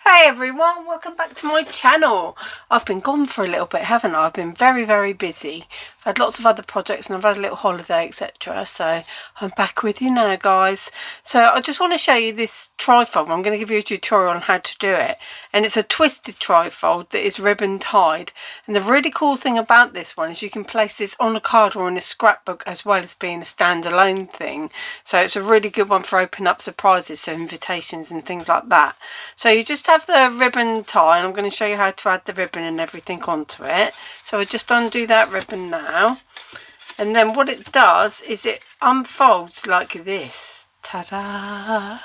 Hey everyone, welcome back to my channel. I've been gone for a little bit, haven't I? I've been very busy. I've had lots of other projects and I've had a little holiday, etc. So I'm back with you now, guys. So I just want to show you this trifold. I'm going to give you a tutorial on how to do it. And it's a twisted trifold that is ribbon tied. And the really cool thing about this one is you can place this on a card or in a scrapbook as well as being a standalone thing. So it's a really good one for opening up surprises, so invitations and things like that. So you just have the ribbon tie, and I'm going to show you how to add the ribbon and everything onto it. So I just undo that ribbon now, and then what it does is it unfolds like this. Ta-da!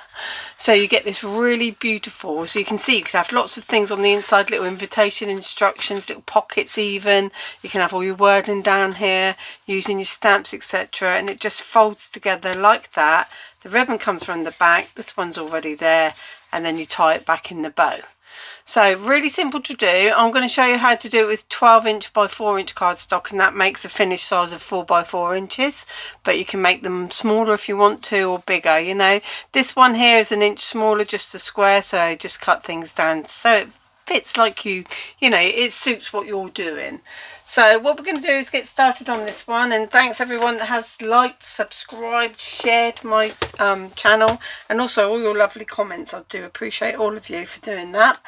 So you get this really beautiful, so you can see you could have lots of things on the inside, little invitation instructions, little pockets even. You can have all your wording down here using your stamps, etc. and it just folds together like that. The ribbon comes from the back, this one's already there, and then you tie it back in the bow. So really simple to do. I'm going to show you how to do it with 12" by 4" cardstock, and that makes a finished size of 4 by 4 inches, but you can make them smaller if you want to, or bigger. You know, this one here is an inch smaller, just a square, so just cut things down so it fits like you know, it suits what you're doing. So what we're going to do is get started on this one, and thanks everyone that has liked, subscribed, shared my channel, and also all your lovely comments. I do appreciate all of you for doing that.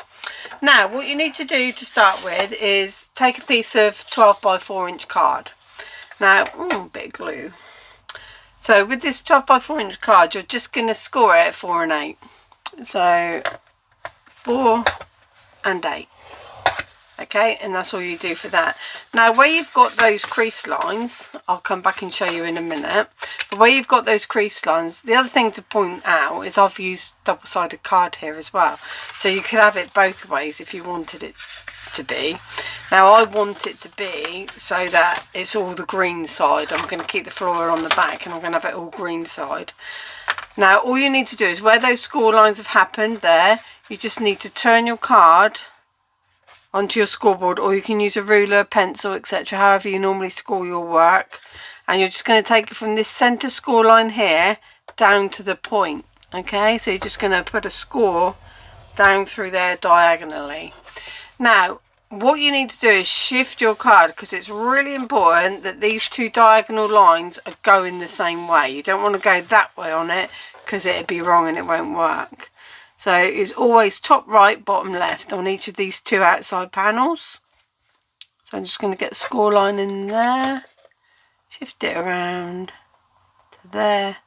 Now what you need to do to start with is take a piece of 12 by 4" card. Now, a bit of glue. So with this 12 by 4" card, you're just going to score it at 4 and 8. So 4 and 8. Okay, and that's all you do for that. Now where you've got those crease lines, I'll come back and show you in a minute, but where you've got those crease lines, the other thing to point out is I've used double-sided card here as well, so you could have it both ways if you wanted it to be. Now I want it to be so that it's all the green side. I'm going to keep the floral on the back and I'm going to have it all green side. Now all you need to do is where those score lines have happened there, you just need to turn your card onto your scoreboard, or you can use a ruler, pencil, etc., however you normally score your work, and you're just going to take it from this center score line here down to the point. Okay, so you're just going to put a score down through there diagonally. Now what you need to do is shift your card, because it's really important that these two diagonal lines are going the same way. You don't want to go that way on it, because it'd be wrong and it won't work. So it's always top right, bottom left on each of these two outside panels. So I'm just going to get the score line in there, shift it around to there.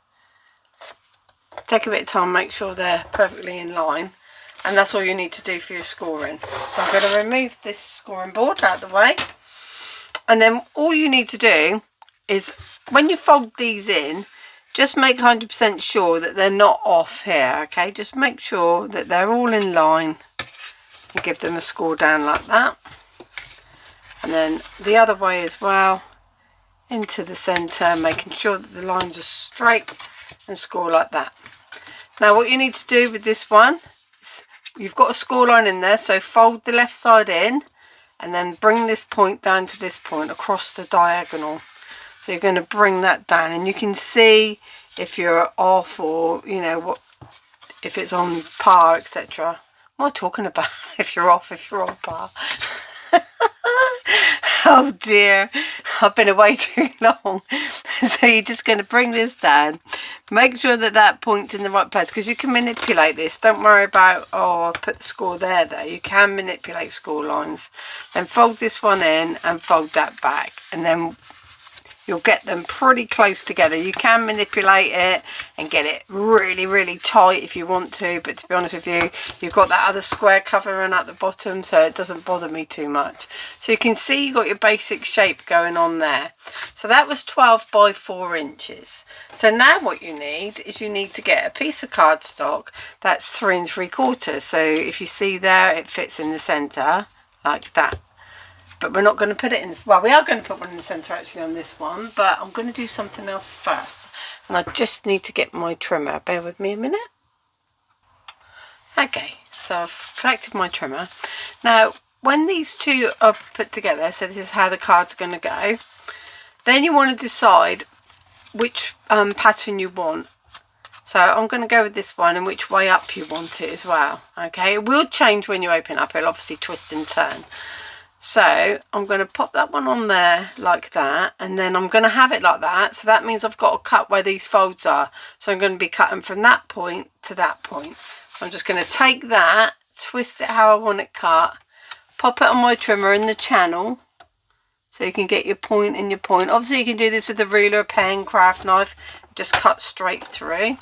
Take a bit of time, make sure they're perfectly in line, and that's all you need to do for your scoring. So I'm going to remove this scoring board out of the way, and then all you need to do is when you fold these in, just make 100% sure that they're not off here, okay? Just make sure that they're all in line and give them a score down like that. And then the other way as well, into the centre, making sure that the lines are straight, and score like that. Now what you need to do with this one is you've got a score line in there, so fold the left side in and then bring this point down to this point across the diagonal. So you're going to bring that down, and you can see if you're off, or you know what, if it's on par, etc. What am I talking about? If you're off, if you're on par. Oh dear, I've been away too long. So you're just going to bring this down, make sure that that point's in the right place, because you can manipulate this. Don't worry about, oh, I've put the score there. You can manipulate score lines. Then fold this one in and fold that back, and then you'll get them pretty close together. You can manipulate it and get it really tight if you want to, but to be honest with you, you've got that other square covering at the bottom, so it doesn't bother me too much. So you can see you've got your basic shape going on there. So that was 12 by 4 inches. So now what you need is you need to get a piece of cardstock that's 3 3/4. So if you see there, it fits in the center like that. But we're not going to put it in, well, we are going to put one in the centre actually on this one, but I'm going to do something else first. And I just need to get my trimmer. Bear with me a minute. Okay, so I've collected my trimmer. Now, when these two are put together, so this is how the card's going to go, then you want to decide which pattern you want. So I'm going to go with this one and which way up you want it as well. Okay, it will change when you open up. It'll obviously twist and turn. So I'm going to pop that one on there like that, and then I'm going to have it like that. So that means I've got to cut where these folds are. So I'm going to be cutting from that point to that point. I'm just going to take that, twist it how I want it cut, pop it on my trimmer in the channel so you can get your point and your point. Obviously you can do this with a ruler, a pen, craft knife, just cut straight through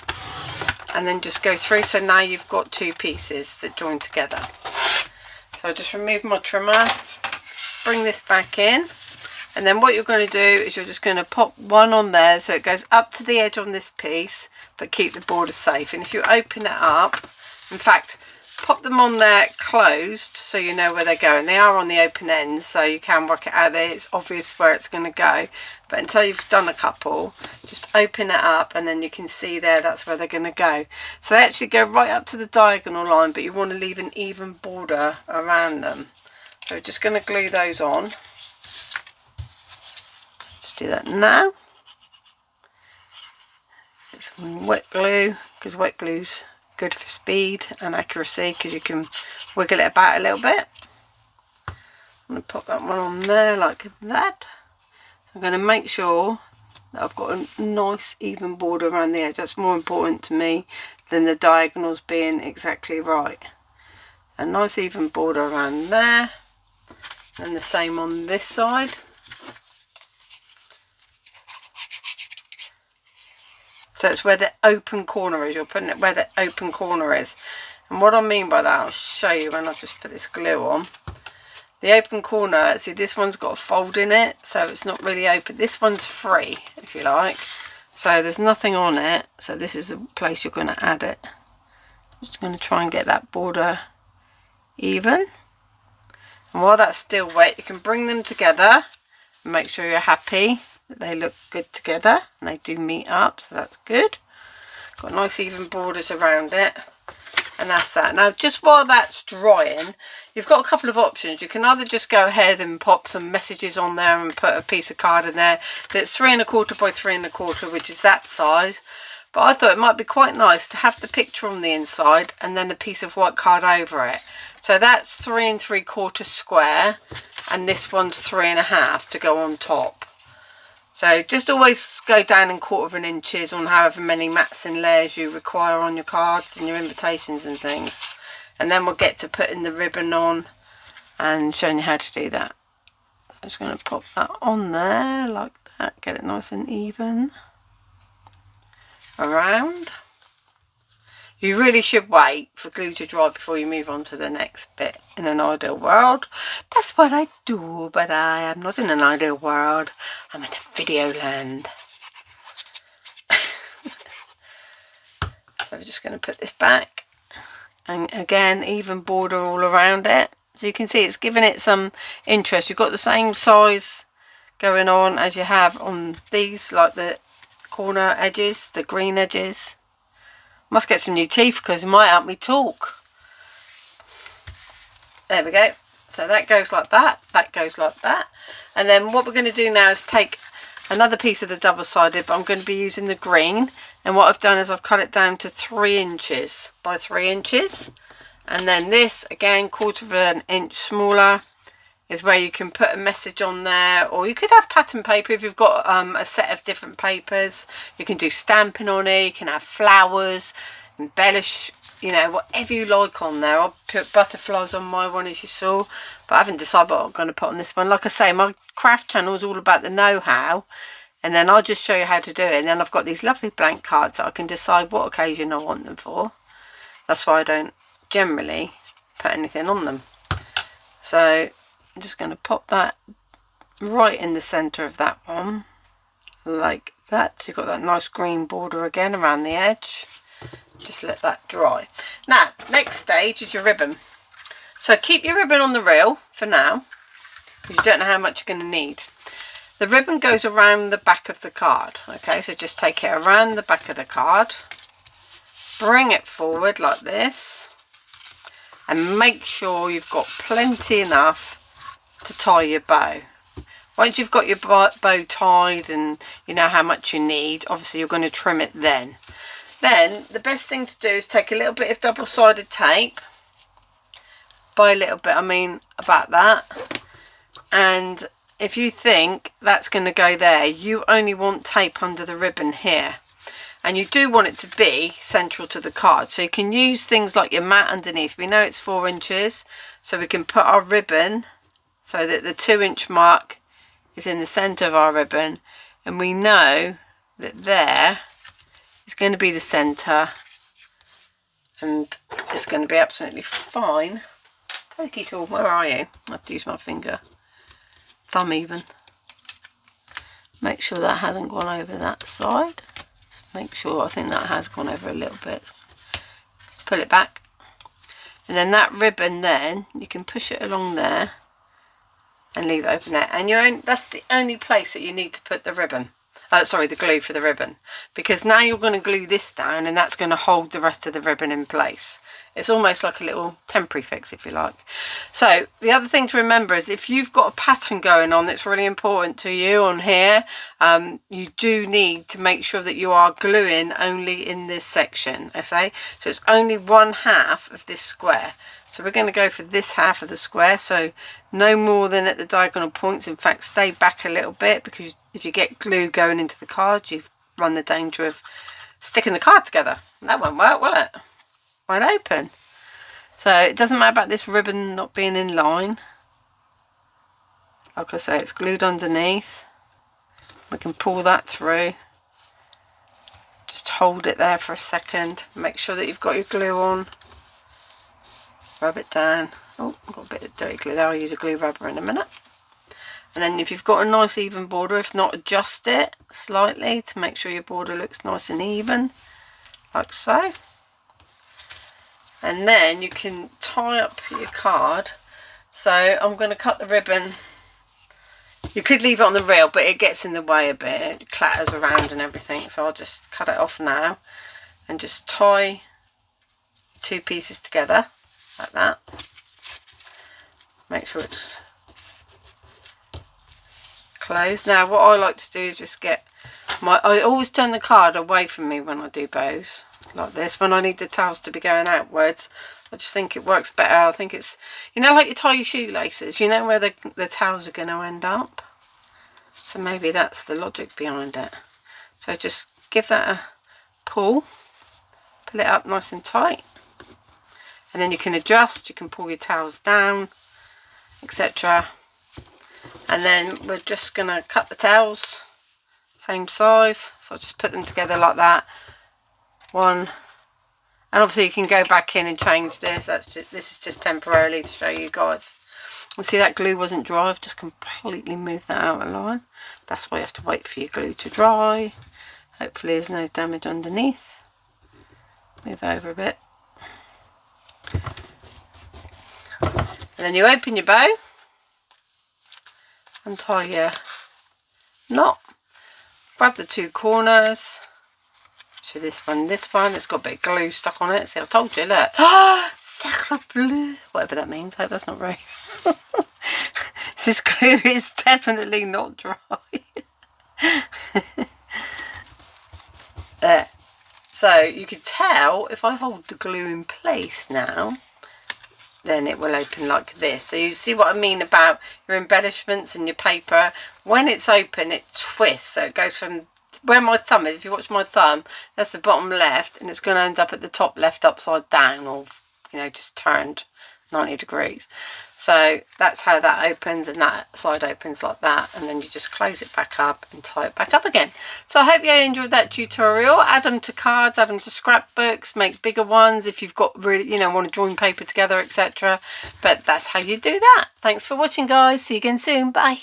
and then just go through. So now you've got two pieces that join together. So I just remove my trimmer, bring this back in, and then what you're going to do is you're just going to pop one on there so it goes up to the edge on this piece but keep the border safe. And if you open it up, in fact, pop them on there closed so you know where they're going. They are on the open ends, so you can work it out there. It's obvious where it's going to go, but until you've done a couple, just open it up and then you can see there that's where they're going to go. So they actually go right up to the diagonal line, but you want to leave an even border around them. So we're just going to glue those on. Just do that now. Get some wet glue, because wet glue's good for speed and accuracy, because you can wiggle it about a little bit. I'm going to pop that one on there like that. So I'm going to make sure that I've got a nice even border around the edge. That's more important to me than the diagonals being exactly right. A nice even border around there, and the same on this side. So it's where the open corner is. You're putting it where the open corner is. And what I mean by that, I'll show you when I just put this glue on. The open corner, see this one's got a fold in it, so it's not really open. This one's free, if you like. So there's nothing on it. So this is the place you're going to add it. Just going to try and get that border even. And while that's still wet, you can bring them together and make sure you're happy that they look good together and they do meet up, so that's good. Got nice even borders around it, and that's that. Now just while that's drying, you've got a couple of options. You can either just go ahead and pop some messages on there and put a piece of card in there that's 3 1/4 by 3 1/4, which is that size. But I thought it might be quite nice to have the picture on the inside and then a piece of white card over it. So that's 3 3/4 square, and this one's 3 1/2 to go on top. So just always go down in 1/4 inches on however many mats and layers you require on your cards and your invitations and things. And then we'll get to putting the ribbon on and showing you how to do that. I'm just going to pop that on there like that, get it nice and even around. You really should wait for glue to dry before you move on to the next bit in an ideal world. That's what I do, but I am not in an ideal world. I'm in a video land. So we're just going to put this back. And again, even border all around it. So you can see it's giving it some interest. You've got the same size going on as you have on these, like the corner edges, the green edges. Must get some new teeth because it might help me talk. There we go. So that goes like that. That goes like that. And then what we're going to do now is take another piece of the double-sided, but I'm going to be using the green. And what I've done is I've cut it down to 3 inches by 3 inches. And then this, again, 1/4 inch smaller, is where you can put a message on there, or you could have pattern paper if you've got a set of different papers. You can do stamping on it, you can have flowers, embellish, you know, whatever you like on there. I'll put butterflies on my one, as you saw, but I haven't decided what I'm going to put on this one. Like I say, my craft channel is all about the know-how, and then I'll just show you how to do it. And then I've got these lovely blank cards that I can decide what occasion I want them for. That's why I don't generally put anything on them. So I'm just going to pop that right in the centre of that one, like that. So you've got that nice green border again around the edge. Just let that dry. Now, next stage is your ribbon. So keep your ribbon on the reel for now, because you don't know how much you're going to need. The ribbon goes around the back of the card. Okay, so just take it around the back of the card, bring it forward like this, and make sure you've got plenty enough to tie your bow. Once you've got your bow tied and you know how much you need, obviously you're going to trim it then. Then the best thing to do is take a little bit of double-sided tape. By a little bit, I mean about that. And if you think that's going to go there, you only want tape under the ribbon here. And you do want it to be central to the card. So you can use things like your mat underneath. We know it's 4 inches. So we can put our ribbon so that the 2-inch mark is in the centre of our ribbon. And we know that there is going to be the centre. And it's going to be absolutely fine. Pokey tool, where are you? I have to use my finger. Thumb even. Make sure that hasn't gone over that side. So make sure, I think that has gone over a little bit. Pull it back. And then that ribbon then, you can push it along there and leave it open there. And that's the only place that you need to put the ribbon. Sorry, the glue for the ribbon. Because now you're going to glue this down and that's going to hold the rest of the ribbon in place. It's almost like a little temporary fix, if you like. So the other thing to remember is if you've got a pattern going on that's really important to you on here, you do need to make sure that you are gluing only in this section. Okay, so it's only 1/2 of this square. So we're going to go for this half of the square, so no more than at the diagonal points. In fact, stay back a little bit, because if you get glue going into the card, you've run the danger of sticking the card together. That won't work, will it? Won't open. So it doesn't matter about this ribbon not being in line. Like I say, it's glued underneath. We can pull that through. Just hold it there for a second. Make sure that you've got your glue on. Rub it down. Oh, I've got a bit of dirty glue there. I'll use a glue rubber in a minute. And then if you've got a nice even border, if not, adjust it slightly to make sure your border looks nice and even, like so. And then you can tie up your card. So I'm going to cut the ribbon. You could leave it on the reel, but it gets in the way a bit. It clatters around and everything. So I'll just cut it off now and just tie 2 pieces together like that. Make sure it's closed. Now what I like to do is just get I always turn the card away from me when I do bows like this. When I need the tails to be going outwards, I just think it works better. I think it's, you know, like you tie your shoelaces, you know where the tails are going to end up. So maybe that's the logic behind it. So just give that a pull it up nice and tight, and then you can adjust, you can pull your tails down, etc. And then we're just going to cut the tails same size, so I'll just put them together like that. One, and obviously you can go back in and change this. This is just temporarily to show you guys. And see, that glue wasn't dry. I've just completely moved that out of line. That's why you have to wait for your glue to dry. Hopefully there's no damage underneath. Move over a bit. And then you open your bow and tie your knot. Grab the 2 corners. So this one, it's got a bit of glue stuck on it. See, I told you, look. Ah, sacre bleu. Whatever that means. I hope that's not right. This glue is definitely not dry. There. So you can tell if I hold the glue in place now, then it will open like this. So you see what I mean about your embellishments and your paper. When it's open, it twists. So it goes from where my thumb is. If you watch my thumb, that's the bottom left, and it's going to end up at the top left upside down, or, you know, just turned 90 degrees. So that's how that opens, and that side opens like that, and then you just close it back up and tie it back up again. So I hope you enjoyed that tutorial. Add them to cards, add them to scrapbooks, make bigger ones if you've got really, you know, want to join paper together, etc. But that's how you do that. Thanks for watching, guys. See you again soon. Bye.